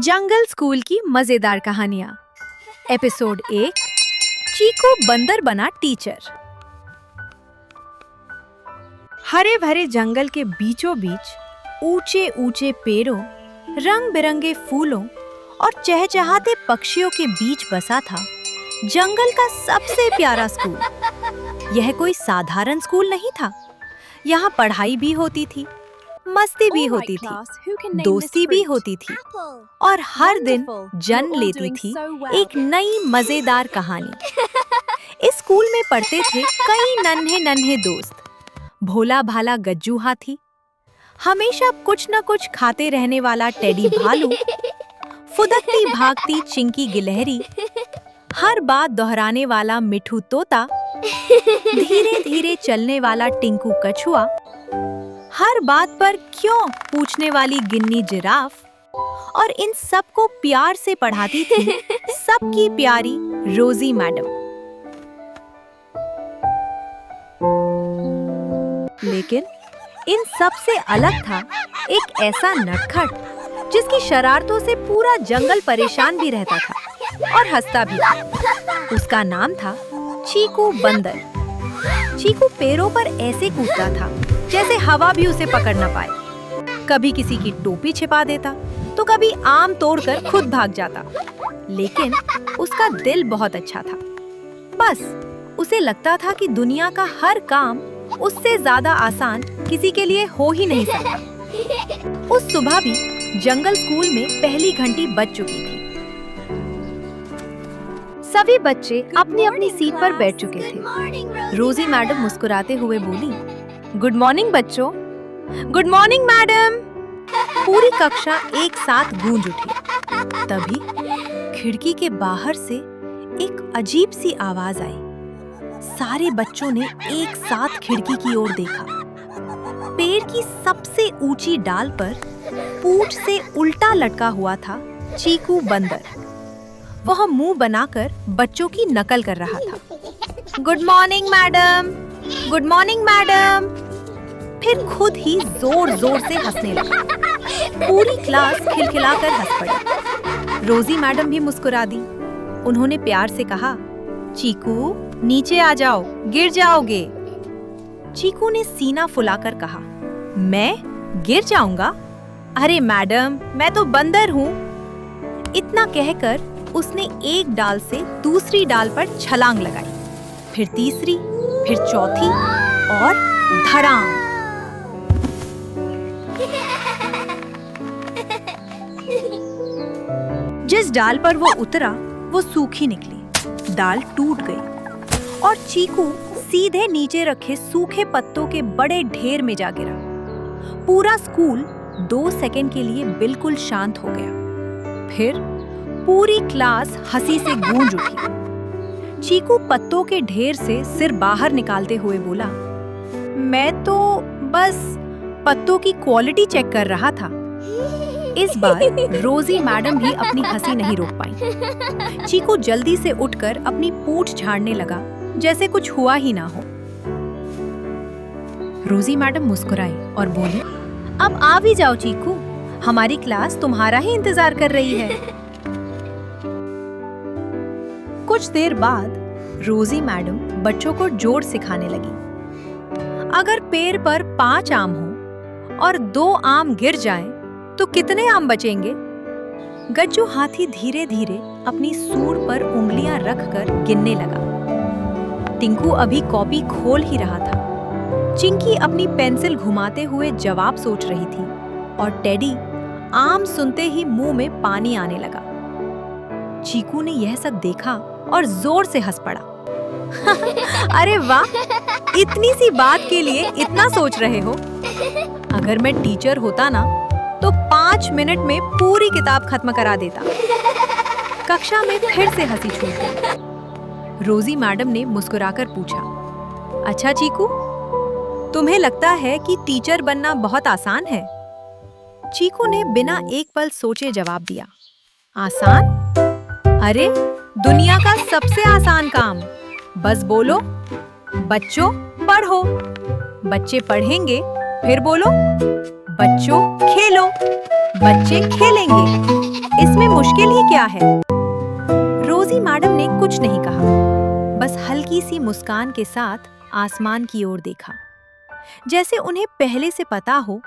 जंगल school की मजेदार कहानियां। एपिसोड 1, चीकू बंदर बना टीचर। हरे भरे जंगल के बीचों बीच ऊंचे ऊंचे पेड़ों, रंग बिरंगे फूलों और चहचहाते पक्षियों के बीच बसा था जंगल का सबसे प्यारा स्कूल। यह कोई साधारण स्कूल नहीं था। यहाँ पढ़ाई भी होती थी, मस्ती भी होती थी, दोस्ती भी होती थी और हर दिन जन्म लेती थी एक नई मजेदार कहानी। इस स्कूल में पढ़ते थे कई नन्हे नन्हे दोस्त। भोला भाला गज्जू हाथी, हमेशा कुछ न कुछ खाते रहने वाला टेडी भालू, फुदकती भागती चिंकी गिलहरी, हर बात दोहराने वाला मिठू तोता, धीरे धीरे चलने वाला टिंकू कछुआ, हर बात पर क्यों पूछने वाली गिन्नी जिराफ, और इन सबको प्यार से पढ़ाती थी सबकी प्यारी रोजी मैडम। लेकिन इन सब से अलग था एक ऐसा नटखट जिसकी शरारतों से पूरा जंगल परेशान भी रहता था और हंसता भी था। उसका नाम था चीकू बंदर। चीकू पेड़ों पर ऐसे कूदता था जैसे हवा भी उसे पकड़ न पाए। कभी किसी की टोपी छिपा देता तो कभी आम तोड़कर खुद भाग जाता। लेकिन उसका दिल बहुत अच्छा था। बस उसे लगता था कि दुनिया का हर काम उससे ज्यादा आसान किसी के लिए हो ही नहीं सकता। उस सुबह भी जंगल स्कूल में पहली घंटी बज चुकी थी। सभी बच्चे अपनी अपनी सीट पर बैठ चुके थे। रोजी मैडम मुस्कुराते हुए बोली, गुड मॉर्निंग बच्चों। Good morning madam. पूरी कक्षा एक साथ गूंज उठी। तभी खिड़की के बाहर से एक अजीब सी आवाज आई। सारे बच्चों ने एक साथ खिड़की की ओर देखा। पेड़ की सबसे ऊंची डाल पर पूंछ से उल्टा लटका हुआ था चीकू बंदर। वह मुंह बनाकर बच्चों की नकल कर रहा था। Good morning madam, good morning madam. फिर खुद ही जोर जोर से हंसने लगा। पूरी क्लास खिलखिलाकर हंस पड़ी। रोजी मैडम भी मुस्कुरा दी। उन्होंने प्यार से कहा, चीकू नीचे आ जाओ, गिर जाओगे। चीकू ने सीना फुलाकर कहा, मैं गिर जाऊंगा? अरे मैडम, मैं तो बंदर हूँ। इतना कहकर उसने एक डाल से दूसरी डाल पर छलांग लगाई, फिर तीसरी, फिर चौथी और धड़ाम। जिस डाल पर वो उतरा वो सूखी निकली। डाल टूट गई और चीकू सीधे नीचे रखे सूखे पत्तों के बड़े ढेर में जा गिरा। पूरा स्कूल 2 सेकंड के लिए बिल्कुल शांत हो गया। फिर पूरी क्लास हंसी से गूंज उठी। चीकू पत्तों के ढेर से सिर बाहर निकालते हुए बोला, मैं तो बस पत्तों की क्वालिटी चेक कर रहा था। इस बार रोजी मैडम भी अपनी हंसी नहीं रोक पाई। चीकू जल्दी से उठकर अपनी पूंछ झाड़ने लगा जैसे कुछ हुआ ही ना हो। रोजी मैडम मुस्कुराई और बोली, अब आ भी जाओ चीकू, हमारी क्लास तुम्हारा ही इंतजार कर रही है। कुछ देर बाद रोजी मैडम बच्चों को जोड़ सिखाने लगी। अगर पेड़ पर 5 आम हो और 2 आम गिर जाएं, तो कितने आम बचेंगे? गज्जू हाथी धीरे धीरे अपनी सूंड पर उंगलियां रखकर गिनने लगा। टिंकू अभी कॉपी खोल ही रहा था। चिंकी अपनी पेंसिल घुमाते हुए जवाब सोच रही थी और टेडी आम सुनते ही मुंह में पानी आने लगा। चीकू ने यह सब देखा और जोर से हंस पड़ा। अरे वाह, इतनी सी बात के लिए इतना सोच रहे हो? अगर मैं टीचर होता ना तो 5 मिनट में पूरी किताब खत्म करा देता। कक्षा में फिर से हंसी छूट गई। रोजी मैडम ने मुस्कुराकर पूछा, अच्छा चीकू, तुम्हें लगता है कि टीचर बनना बहुत आसान है? चीकू ने बिना एक पल सोचे जवाब दिया, आसान? अरे दुनिया का सबसे आसान काम। बस बोलो, बच्चों पढ़ो। बच्चे पढ़ेंगे, फिर बोलो, बच्चों खेलो। बच्चे खेलेंगे। इसमें मुश्किल ही क्या है? रोजी मैडम ने कुछ नहीं कहा, बस हल्की सी मुस्कान के साथ आसमान की ओर देखा, जैसे उन्हें पहले से पता हो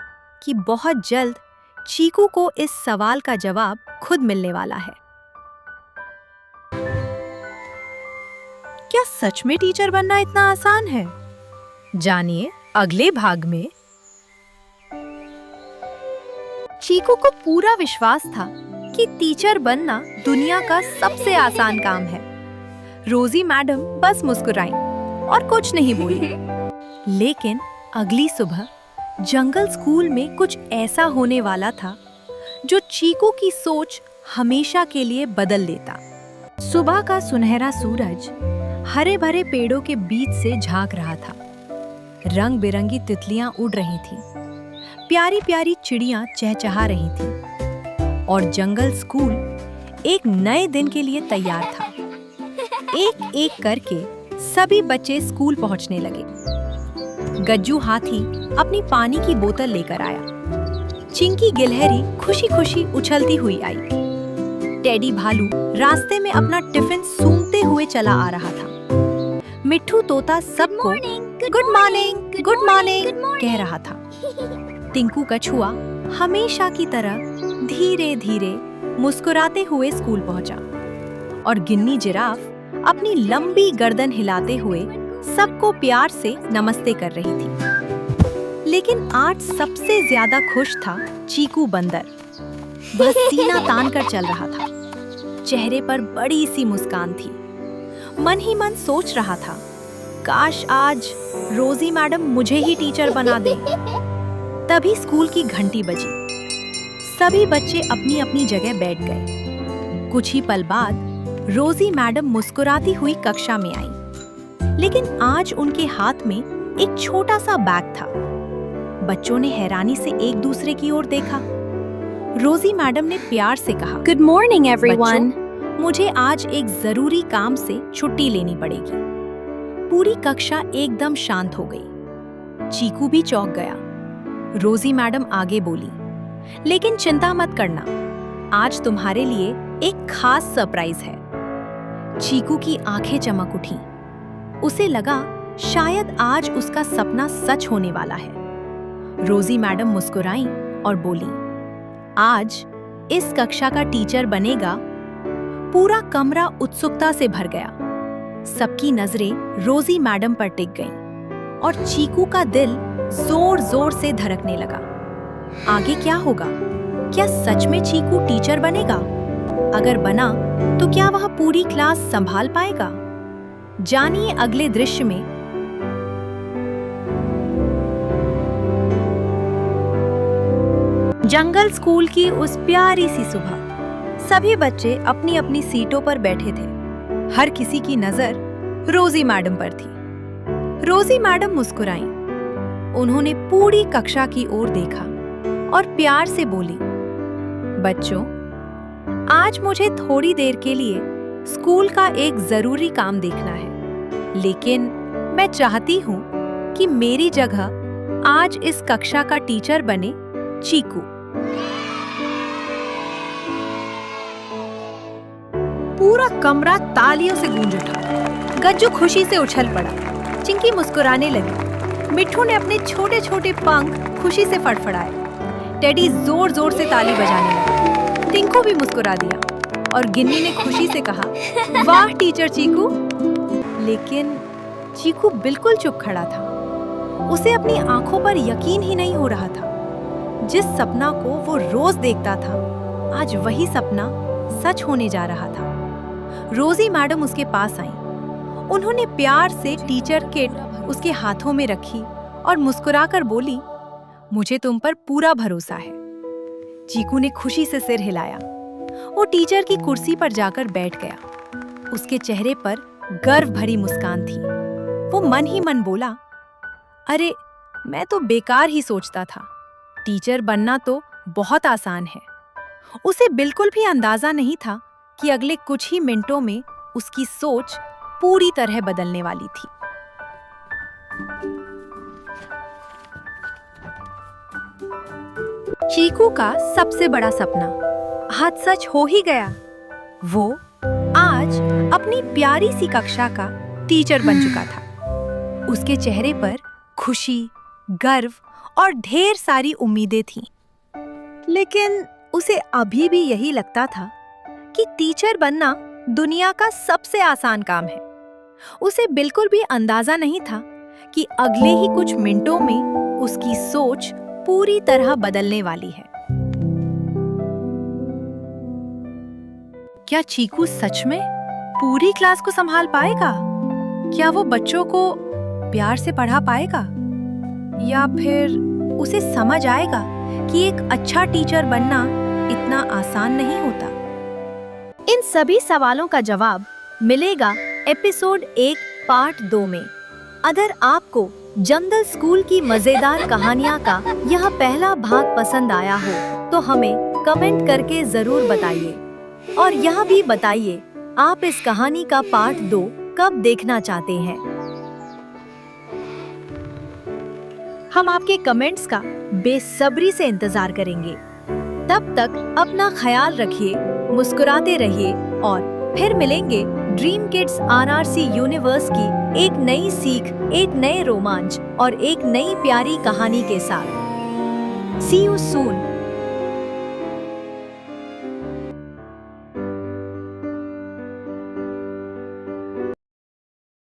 कि बहुत जल्द चीकू को इस सवाल का जवाब खुद मिलने वाला है। क्या सच में टीचर बनना इतना आसान है? जानिए अगले भाग में। चीकू को पूरा विश्वास था कि टीचर बनना दुनिया का सबसे आसान काम है। रोजी मैडम बस मुस्कुराईं और कुछ नहीं बोली। लेकिन अगली सुबह जंगल स्कूल में कुछ ऐसा होने वाला था जो चीकू की सोच हमेशा के लिए बदल देता। सुबह का सुनहरा सूरज हरे भरे पेड़ों के बीच से झांक रहा था। रंग बिरंगी तितलियां उड़ रही थीं, प्यारी प्यारी चिड़ियां चहचहा रही थीं और जंगल स्कूल एक नए दिन के लिए तैयार था। एक एक करके सभी बच्चे स्कूल पहुंचने लगे। गज्जू हाथी अपनी पानी की बोतल लेकर आया। चिंकी गिलहरी खुशी खुशी उछलती हुई आई। टेडी भालू रास्ते में अपना टिफिन सूंघते हुए चला आ रहा था। मिट्ठू तोता सबको गुड मॉर्निंग कह रहा था। टिंकू कछुआ हमेशा की तरह धीरे धीरे मुस्कुराते हुए स्कूल पहुंचा और गिन्नी जिराफ अपनी लंबी गर्दन हिलाते हुए सबको प्यार से नमस्ते कर रही थी। लेकिन आज सबसे ज्यादा खुश था चीकू बंदर। वह सीना तान कर चल रहा था, चेहरे पर बड़ी सी मुस्कान थी। मन ही मन सोच रहा था, काश आज रोजी मैडम मुझे ही टीचर बना दे। तभी स्कूल की घंटी बजी। सभी बच्चे अपनी अपनी जगह बैठ गए। कुछ ही पल बाद रोजी मैडम मुस्कुराती हुई कक्षा में आई, लेकिन आज उनके हाथ में एक छोटा सा बैग था। बच्चों ने हैरानी से एक दूसरे की ओर देखा। रोजी मैडम ने प्यार से कहा, गुड मॉर्निंग एवरीवन। मुझे आज एक जरूरी काम से छुट्टी लेनी पड़ेगी। पूरी कक्षा एकदम शांत हो गई। चीकू भी चौंक गया। रोजी मैडम आगे बोली, लेकिन चिंता मत करना, आज तुम्हारे लिए एक खास सरप्राइज है। चीकू की आंखें चमक उठी। उसे लगा शायद आज उसका सपना सच होने वाला है। रोजी मैडम मुस्कुराईं और बोली, आज इस कक्षा का टीचर बनेगा। पूरा कमरा उत्सुकता से भर गया। सबकी नजरें रोजी मैडम पर टिक गईं और चीकू का दिल जोर जोर से धड़कने लगा। आगे क्या होगा? क्या सच में चीकू टीचर बनेगा? अगर बना तो क्या वह पूरी क्लास संभाल पाएगा? जानिए अगले दृश्य में। जंगल स्कूल की उस प्यारी सी सुबह सभी बच्चे अपनी अपनी सीटों पर बैठे थे। हर किसी की नजर रोजी मैडम पर थी। रोजी मैडम मुस्कुराईं। उन्होंने पूरी कक्षा की ओर देखा और प्यार से बोली, बच्चों, आज मुझे थोड़ी देर के लिए स्कूल का एक जरूरी काम देखना है, लेकिन मैं चाहती हूँ कि मेरी जगह आज इस कक्षा का टीचर बने चीकू। पूरा कमरा तालियों से गूंज उठा। गज्जू खुशी से उछल पड़ा। चिंकी मुस्कुराने लगी। मिट्ठू ने अपने छोटे छोटे पंख खुशी से फड़फड़ाए। टेडी जोर जोर से ताली बजाने लगा। टिंकू भी मुस्कुरा दिया और गिन्नी ने खुशी से कहा, वाह टीचर चीकू। लेकिन चीकू बिल्कुल चुप खड़ा था। उसे अपनी आंखों पर यकीन ही नहीं हो रहा था। जिस सपना को वो रोज देखता था, आज वही सपना सच होने जा रहा था। रोजी मैडम उसके पास आई। उन्होंने प्यार से टीचर किट उसके हाथों में रखी और मुस्कुराकर बोली, मुझे तुम पर पूरा भरोसा है। चीकू ने खुशी से सिर हिलाया। वो टीचर की कुर्सी पर जाकर बैठ गया। उसके चेहरे पर गर्व भरी मुस्कान थी। वो मन ही मन बोला, अरे मैं तो बेकार ही सोचता था, टीचर बनना तो बहुत आसान है। उसे बिल्कुल भी अंदाजा नहीं था कि अगले कुछ ही मिनटों में उसकी सोच पूरी तरह बदलने वाली थी। चीकू का सबसे बड़ा सपना आज सच हो ही गया। वो आज अपनी प्यारी सी कक्षा का टीचर बन चुका था। उसके चेहरे पर खुशी, गर्व और ढेर सारी उम्मीदें थीं। लेकिन उसे अभी भी यही लगता था कि टीचर बनना दुनिया का सबसे आसान काम है। उसे बिल्कुल भी अंदाजा नहीं था कि अगले ही कुछ मिनटों में उसकी सोच पूरी तरह बदलने वाली है। क्या चीकू सच में पूरी क्लास को संभाल पाएगा? क्या वो बच्चों को प्यार से पढ़ा पाएगा? या फिर उसे समझ आएगा कि एक अच्छा टीचर बनना इतना आसान नहीं होता? इन सभी सवालों का जवाब मिलेगा एपिसोड 1 पार्ट 2 में। अगर आपको जंगल स्कूल की मजेदार कहानियां का यह पहला भाग पसंद आया हो तो हमें कमेंट करके जरूर बताइए और यह भी बताइए आप इस कहानी का पार्ट 2 कब देखना चाहते हैं। हम आपके कमेंट्स का बेसब्री से इंतजार करेंगे। तब तक अपना ख्याल रखिए, मुस्कुराते रहिए और फिर मिलेंगे ड्रीम किड्स आरआरसी यूनिवर्स की एक नई सीख, एक नए रोमांच और एक नई प्यारी कहानी के साथ। See you soon.